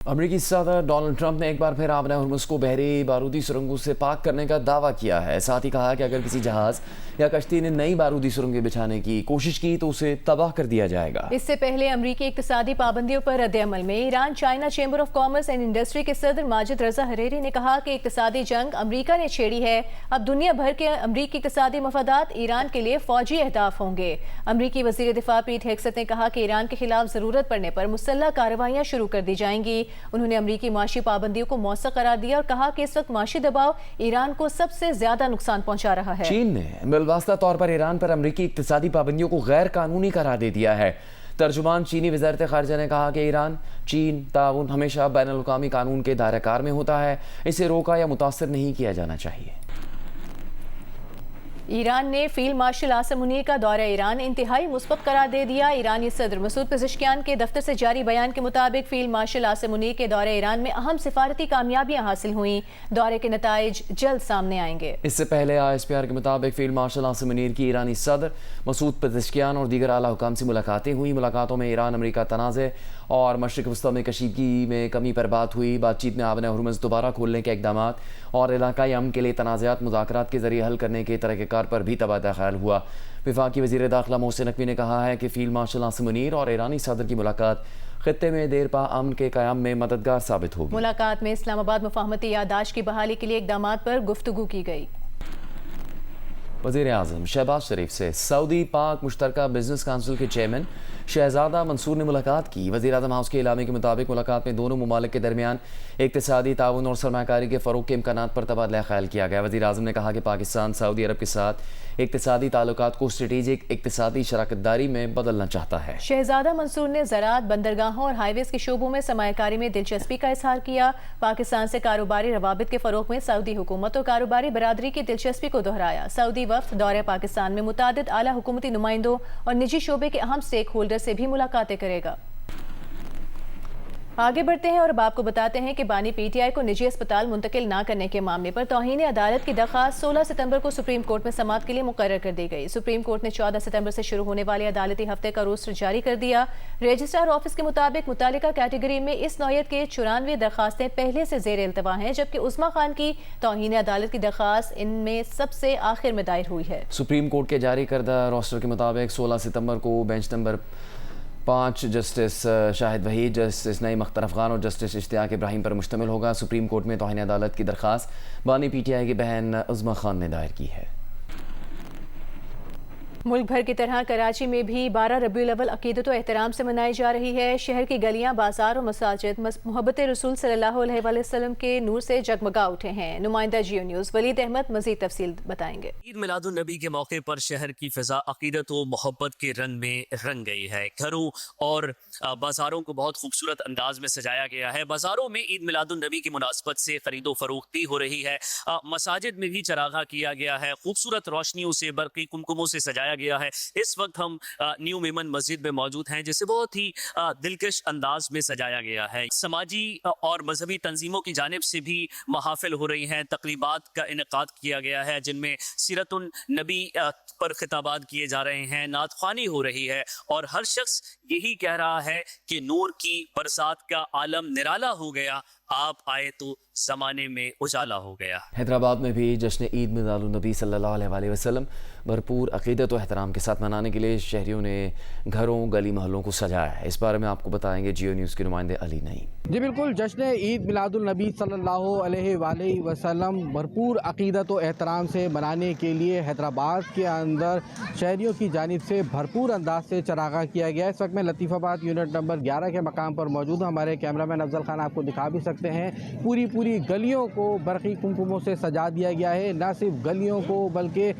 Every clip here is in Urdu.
امریکی صدر ڈونلڈ ٹرمپ نے ایک بار پھر آبِ ہرمز کو بحری بارودی سرنگوں سے پاک کرنے کا دعویٰ کیا ہے۔ ساتھ ہی کہا کہ اگر کسی جہاز یا کشتی نے نئی بارودی سرنگیں بچھانے کی کوشش کی تو اسے تباہ کر دیا جائے گا۔ اس سے پہلے امریکی اقتصادی پابندیوں پر رد عمل میں Iran China chamber of commerce and industry کے صدر ماجد رضا حریری نے کہا کہ اقتصادی جنگ امریکہ نے چھیڑی ہے، اب دنیا بھر کے امریکی اقتصادی مفادات ایران کے لیے فوجی اہداف ہوں گے۔ امریکی وزیر دفاع پیٹ ہیگسٹ نے کہا کہ ایران کے خلاف ضرورت پڑنے پر مسلح کارروائیاں شروع کر دی جائیں گی۔ انہوں نے امریکی معاشی پابندیوں کو موثر قرار دیا اور کہا کہ اس وقت معاشی دباؤ ایران کو سب سے زیادہ نقصان پہنچا رہا ہے۔ چین نے بالواسطہ طور پر ایران پر امریکی اقتصادی پابندیوں کو غیر قانونی قرار دے دیا ہے۔ ترجمان چینی وزارت خارجہ نے کہا کہ ایران چین تعاون ہمیشہ بین الاقوامی قانون کے دائرہ کار میں ہوتا ہے، اسے روکا یا متاثر نہیں کیا جانا چاہیے۔ ایران نے فیلڈ مارشل عاصم منیر کا دورہ ایران انتہائی مثبت قرار دے دیا۔ ایرانی صدر مسعود پزشکیان کے دفتر سے جاری بیان کے مطابق فیلڈ مارشل عاصم منیر کے دورہ ایران میں اہم سفارتی کامیابیاں حاصل ہوئیں، دورے کے نتائج جلد سامنے آئیں گے۔ اس سے پہلے ISPR کے مطابق فیلڈ مارشل عاصم منیر کی ایرانی صدر مسعود پزشکیان اور دیگر اعلیٰ حکام سے ملاقاتیں ہوئیں۔ ملاقاتوں میں ایران امریکہ تنازع اور مشرق وسطیٰ میں کشیدگی میں کمی پر بات ہوئی۔ بات چیت میں آبِ ہرمز دوبارہ کھولنے کے اقدامات اور علاقائی امن کے لیے تنازعات مذاکرات کے ذریعے حل کرنے کے طریقہ کار پر بھی تبادلہ خیال ہوا۔ وفاقی وزیر داخلہ محسن نقوی نے کہا ہے کہ فیلڈ مارشل عاصم منیر اور ایرانی صدر کی ملاقات خطے میں دیر پا امن کے قیام میں مددگار ثابت ہوگی۔ ملاقات میں اسلام آباد مفاہمتی یادداشت کی بحالی کے لیے اقدامات پر گفتگو کی گئی۔ وزیر اعظم شہباز شریف سے سعودی پاک مشترکہ بزنس کونسل کے چیئرمین شہزادہ منصور نے ملاقات کی۔ وزیر اعظم ہاؤس کے اعلامیے کے مطابق ملاقات میں دونوں ممالک کے درمیان اقتصادی تعاون اور سرمایہ کاری کے فروغ کے امکانات پر تبادلہ خیال کیا گیا۔ وزیر اعظم نے کہا کہ پاکستان سعودی عرب کے ساتھ اقتصادی تعلقات کو اسٹریٹجک اقتصادی شراکت داری میں بدلنا چاہتا ہے۔ شہزادہ منصور نے زراعت، بندرگاہوں اور ہائی ویز کے شعبوں میں سرمایہ کاری میں دلچسپی کا اظہار کیا۔ پاکستان سے کاروباری روابط کے فروغ میں سعودی حکومت اور کاروباری برادری کی دلچسپی کو دہرایا۔ سعودی وفد دورہ پاکستان میں متعدد اعلیٰ حکومتی نمائندوں اور نجی شعبے کے اہم سٹیک ہولڈر سے بھی ملاقاتیں کرے گا۔ آگے بڑھتے ہیں اور اب آپ کو بتاتے ہیں کہ بانی PTI کو نجی اسپتال منتقل نہ کرنے کے معاملے پر توہین عدالت کی درخواست 16 ستمبر کو سپریم کورٹ میں سماعت کے لیے مقرر کر دی گئی۔ سپریم کورٹ نے 14 ستمبر سے شروع ہونے والے عدالتی ہفتے کا روسٹر جاری کر دیا۔ رجسٹرار آفس کے مطابق متعلقہ کیٹیگری میں اس نوعیت کے 94 درخواستیں پہلے سے زیر التوا ہیں، جبکہ عظمیٰ خان کی توہین عدالت کی درخواست ان میں سب سے آخر میں دائر ہوئی ہے۔ سپریم کورٹ کے جاری کردہ روسٹر کے مطابق 16 ستمبر کو بینچ نمبر 5 جسٹس شاہد وحید، جسٹس نعیم اختر افغان اور جسٹس اشتیاق ابراہیم پر مشتمل ہوگا۔ سپریم کورٹ میں توہین عدالت کی درخواست بانی PTI کی بہن عظمیٰ خان نے دائر کی ہے۔ ملک بھر کی طرح کراچی میں بھی 12 ربیع الاول عقیدت و احترام سے منائی جا رہی ہے۔ شہر کی گلیاں، بازار اور مساجد محبت رسول صلی اللہ علیہ وآلہ وسلم کے نور سے جگمگا اٹھے ہیں۔ نمائندہ جیو نیوز ولید احمد مزید تفصیل بتائیں گے۔ عید میلاد النبی کے موقع پر شہر کی فضا عقیدت و محبت کے رنگ میں رنگ گئی ہے۔ گھروں اور بازاروں کو بہت خوبصورت انداز میں سجایا گیا ہے۔ بازاروں میں عید میلاد النبی کی مناسبت سے خرید و فروخت بھی ہو رہی ہے۔ مساجد میں بھی چراغاں کیا گیا ہے، خوبصورت روشنیوں سے، برقی کمکموں سے سجایا گیا ہے۔ اس وقت ہم نیو میمن مسجد میں موجود ہیں، جسے بہت ہی دلکش انداز میں سجایا گیا ہے۔ سماجی اور مذہبی تنظیموں کی جانب سے بھی محافل ہو رہی ہیں، تقریبات کا انعقاد کیا گیا ہے، جن میں سیرت النبی پر خطابات کیے جا رہے ہیں، نعت خوانی ہو رہی ہے، اور ہر شخص یہی کہہ رہا ہے کہ نور کی برسات کا عالم نرالا ہو گیا، آپ آئے تو زمانے میں اجالا ہو گیا۔ حیدرآباد میں بھی جشن عید میلاد النبی صلی اللہ علیہ وآلہ وسلم بھرپور عقیدت و احترام کے ساتھ منانے کے لیے شہریوں نے گھروں گلی محلوں کو سجایا ہے۔ اس بارے میں آپ کو بتائیں گے جیو نیوز کے نمائندے علی نعیم۔ جی بالکل، جشن عید میلاد النبی صلی اللہ علیہ وآلہ وسلم بھرپور عقیدت و احترام سے منانے کے لیے حیدرآباد کے اندر شہریوں کی جانب سے بھرپور انداز سے چراغاں کیا گیا ہے۔ اس وقت میں لطیف آباد یونٹ نمبر 11 کے مقام پر موجود ہوں۔ ہمارے کیمرہ مین افضل خان آپ کو دکھا بھی سکتے ہیں، پوری گلیوں کو برقی کمکموں سے سجا دیا گیا ہے۔ نہ صرف گلیوں کو بلکہ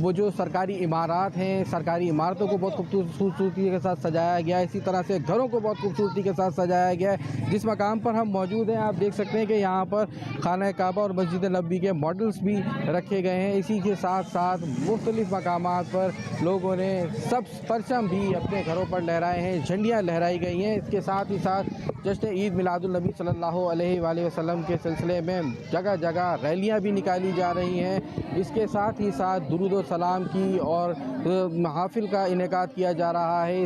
وہ جو سرکاری عمارات ہیں، سرکاری عمارتوں کو بہت خوبصورتی کے ساتھ سجایا گیا ہے، اسی طرح سے گھروں کو بہت خوبصورتی کے ساتھ سجایا گیا ہے۔ جس مقام پر ہم موجود ہیں آپ دیکھ سکتے ہیں کہ یہاں پر خانہ کعبہ اور مسجد نبوی کے ماڈلز بھی رکھے گئے ہیں۔ اسی کے ساتھ ساتھ مختلف مقامات پر لوگوں نے سب پرچم بھی اپنے گھروں پر لہرائے ہیں، جھنڈیاں لہرائی گئی ہیں۔ اس کے ساتھ ہی ساتھ جشن عید میلاد النبی صلی اللہ علیہ وآلہ وسلم کے سلسلے میں جگہ جگہ ریلیاں بھی نکالی جا رہی ہیں۔ اس کے ساتھ ہی ساتھ درود و سلام کی اور محافل کا انعقاد کیا جا رہا ہے۔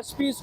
SPs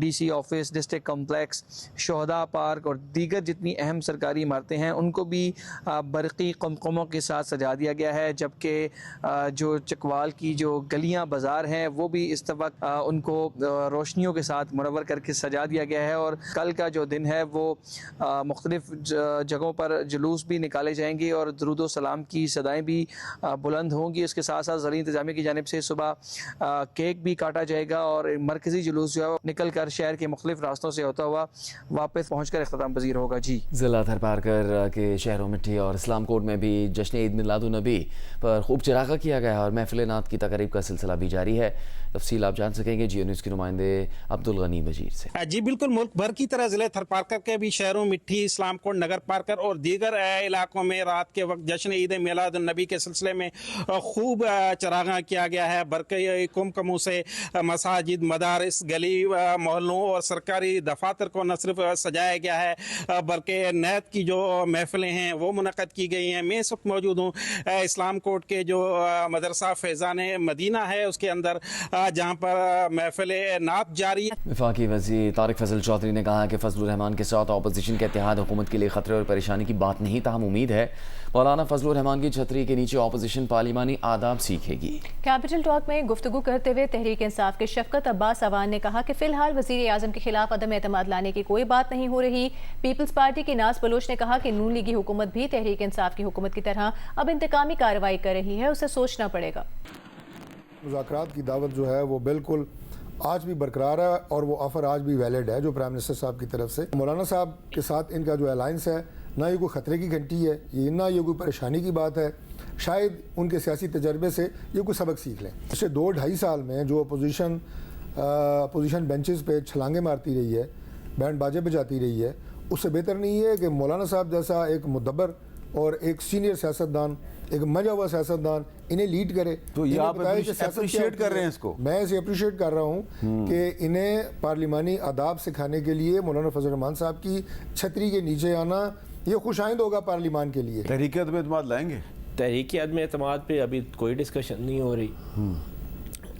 DC office, district complex, شہداء پارک اور دیگر جتنی اہم سرکاری عمارتیں ہیں ان کو بھی برقی قمقموں کے ساتھ سجا دیا گیا ہے, جبکہ جو چکوال کی جو گلیاں بازار ہیں وہ بھی اس وقت ان کو روشنیوں کے ساتھ منور کر کے سجا دیا گیا ہے. اور کل کا جو دن ہے وہ مختلف جگہوں پر جلوس بھی نکالے جائیں گے اور درود و سلام کی صدائیں بھی بلند ہوں گی. اس کے ساتھ ساتھ ضلعی انتظامیہ کی جانب سے صبح کیک بھی کاٹا جائے گا اور مرکزی جلوس جو ہے نکل کر شہر کے مختلف راستوں سے ہوتا ہوا واپس پہنچ کر اختتام پذیر ہوگا. جی, ضلع تھرپارکر کے شہروں مٹھی اور اسلام کوٹ میں بھی جشن عید میلاد النبی پر خوب چراغاں کیا گیا ہے اور محفل نعت کی تقریب کا سلسلہ بھی جاری ہے. تفصیل آپ جان سکیں گے جیو نیوز کے نمائندے عبدالغنی بشیر سے. جی بالکل, ملک بھر کی طرح ضلع تھرپارکر کے بھی شہروں مٹھی, اسلام کوٹ, نگر پارکر اور دیگر علاقوں میں رات کے وقت جشن عید میلاد النبی کے سلسلے میں خوب چراغاں کیا گیا ہے. برقی کمکموں سے مساجد, مدارس, گلی محلوں اور سرکاری دفاتر کو نہ صرف سجایا گیا ہے بلکہ نیت کی جو محفلیں ہیں وہ منعقد کی گئی ہیں. میں اس وقت موجود ہوں اسلام کوٹ کے جو مدرسہ فیضان مدینہ ہے اس کے اندر, جہاں پر محفل نعت جاری ہے. وفاقی وزیر طارق فضل چودھری نے کہا کہ فضل الرحمان کے ساتھ اپوزیشن کے اتحاد حکومت کے لیے خطرے اور پریشانی کی بات نہیں, تاہم امید ہے مولانا فضل الرحمان کی چھتری کے نیچے اپوزیشن پارلیمانی آداب سیکھے گی. کیپٹل ٹاک میں گفتگو کرتے ہوئے تحریک انصاف کے شفقت عباس اوان نے کہا کہ فی الحال وزیر اعظم کے خلاف عدم اعتماد لانے کی کوئی بات نہیں ہو رہی. پیپلز پارٹی کی ناز بلوچ نے کہا کہ نون لیگی حکومت بھی تحریک انصاف کی حکومت کی طرح اب انتقامی کارروائی کر رہی ہے, اسے سوچنا پڑے گا. مذاکرات کی دعوت جو ہے وہ بالکل آج بھی برقرار ہے اور وہ آفر آج بھی ویلڈ ہے جو پرائم منسٹر صاحب کی طرف سے. مولانا صاحب کے ساتھ ان کا جو الائنس ہے نہ یہ کوئی خطرے کی گھنٹی ہے, یہ نہ یہ کوئی پریشانی کی بات ہے. شاید ان کے سیاسی تجربے سے یہ کوئی سبق سیکھ لیں. پچھلے 2-2.5 سال میں جو اپوزیشن بینچز پہ چھلانگیں مارتی رہی ہے, بینڈ باجے بجاتی رہی ہے, اس سے بہتر نہیں ہے کہ مولانا صاحب جیسا ایک مدبر اور ایک سینئر سیاستدان, ایک مجا ہوا سیاستدان انہیں لیڈ کرے. تو یہ آپ اپریشیٹ کر رہے ہیں اس کو؟ میں اسے اپریشیٹ کر رہا ہوں کہ انہیں پارلیمانی آداب سکھانے کے لیے مولانا فضل الرحمان صاحب کی چھتری کے نیچے آنا یہ خوش آئند ہوگا پارلیمان کے لیے. تحریک عدم اعتماد لائیں گے؟ تحریک عدم اعتماد پہ ابھی کوئی ڈسکشن نہیں ہو رہی.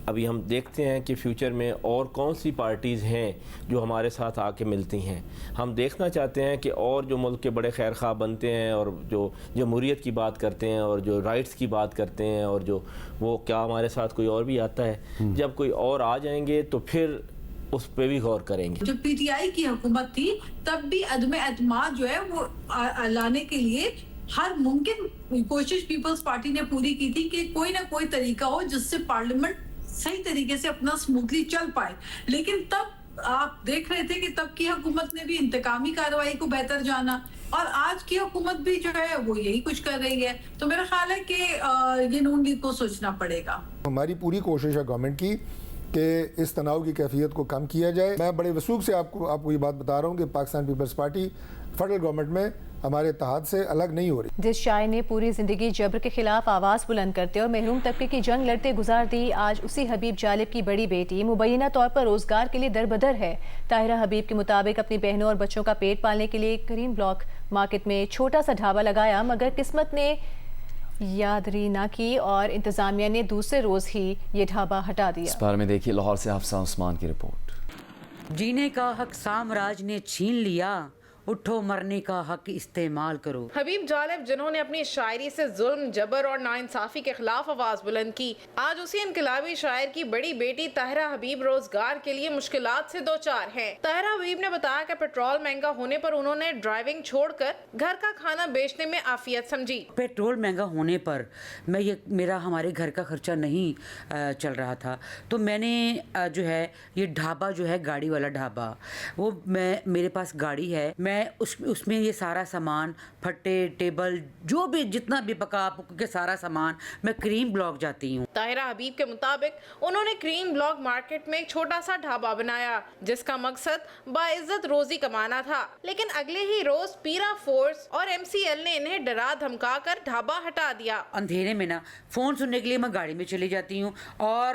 ابھی ہم دیکھتے ہیں کہ فیوچر میں اور کون سی پارٹیز ہیں جو ہمارے ساتھ آ کے ملتی ہیں. ہم دیکھنا چاہتے ہیں کہ اور جو ملک کے بڑے خیر خواہ بنتے ہیں اور جو جمہوریت کی بات کرتے ہیں اور جو رائٹس کی بات کرتے ہیں اور جو وہ کیا ہمارے ساتھ کوئی اور بھی آتا ہے. جب کوئی اور آ جائیں گے تو پھر اس پہ بھی غور کریں گے. جب پی ٹی آئی کی حکومت تھی تب بھی عدم اعتماد جو ہے وہ لانے کے لیے ہر ممکن کوشش پیپلز پارٹی نے پوری کی تھی کہ کوئی نہ کوئی طریقہ ہو جس سے پارلیمنٹ صحیح طریقے سے اپنا سموتھلی چل پائے. لیکن تب آپ دیکھ رہے تھے کہ تب کی حکومت نے بھی انتقامی کارروائی کو بہتر جانا اور آج کی حکومت بھی جو ہے وہ یہی کچھ کر رہی ہے. تو میرا خیال ہے کہ یہ نون لیگ کو سوچنا پڑے گا. ہماری پوری کوشش ہے گورنمنٹ کی کہ اس تناؤ کی کیفیت کو کم کیا جائے. میں بڑے وثوق سے آپ کو یہ بات بتا رہا ہوں کہ پاکستان پیپلز پارٹی فیڈرل گورنمنٹ میں ہمارے اتحاد سے الگ نہیں ہو رہی. جس شاعر نے پوری زندگی جبر کے خلاف آواز بلند کرتے اور محروم طبقے کی جنگ لڑتے گزار دی, آج اسی حبیب جالب کی بڑی بیٹی مبینہ طور پر روزگار کے لیے دربدر ہے. طاہرہ حبیب کے مطابق اپنی بہنوں اور بچوں کا پیٹ پالنے کے لیے کریم بلاک مارکیٹ میں چھوٹا سا ڈھابا لگایا, مگر قسمت نے یادری نہ کی اور انتظامیہ نے دوسرے روز ہی یہ ڈھابا ہٹا دیا. اس بارے میں دیکھیے لاہور سے حفصہ عثمان کی رپورٹ. جینے کا حق سامراج نے چھین لیا, اٹھو مرنے کا حق استعمال کرو. حبیب جالب جنہوں نے اپنی شاعری سے ظلم, جبر اور ناانصافی کے خلاف آواز بلند کی, آج اسی انقلابی شاعر کی بڑی بیٹی طاہرہ حبیب روزگار کے لیے مشکلات سے دوچار ہیں. طاہرہ حبیب نے بتایا کہ پیٹرول مہنگا ہونے پر انہوں نے ڈرائیونگ چھوڑ کر گھر کا کھانا بیچنے میں عافیت سمجھی. پیٹرول مہنگا ہونے پر میرا ہمارے گھر کا خرچہ نہیں چل رہا تھا, تو میں نے جو ہے یہ ڈھابا جو ہے گاڑی والا ڈھابا, وہ میرے پاس گاڑی ہے, میں اس میں یہ سارا سامان پھٹے ٹیبل جو بھی جتنا بھی پکا کے سارا سامان میں کریم بلاک جاتی ہوں. طاہرہ حبیب کے مطابق انہوں نے کریم بلاک مارکیٹ میں ایک چھوٹا سا ڈھابا بنایا جس کا مقصد باعزت روزی کمانا تھا, لیکن اگلے ہی روز پیرا فورس اور MCL نے انہیں ڈرا دھمکا کر ڈھابا ہٹا دیا. اندھیرے میں نا فون سننے کے لیے میں گاڑی میں چلی جاتی ہوں اور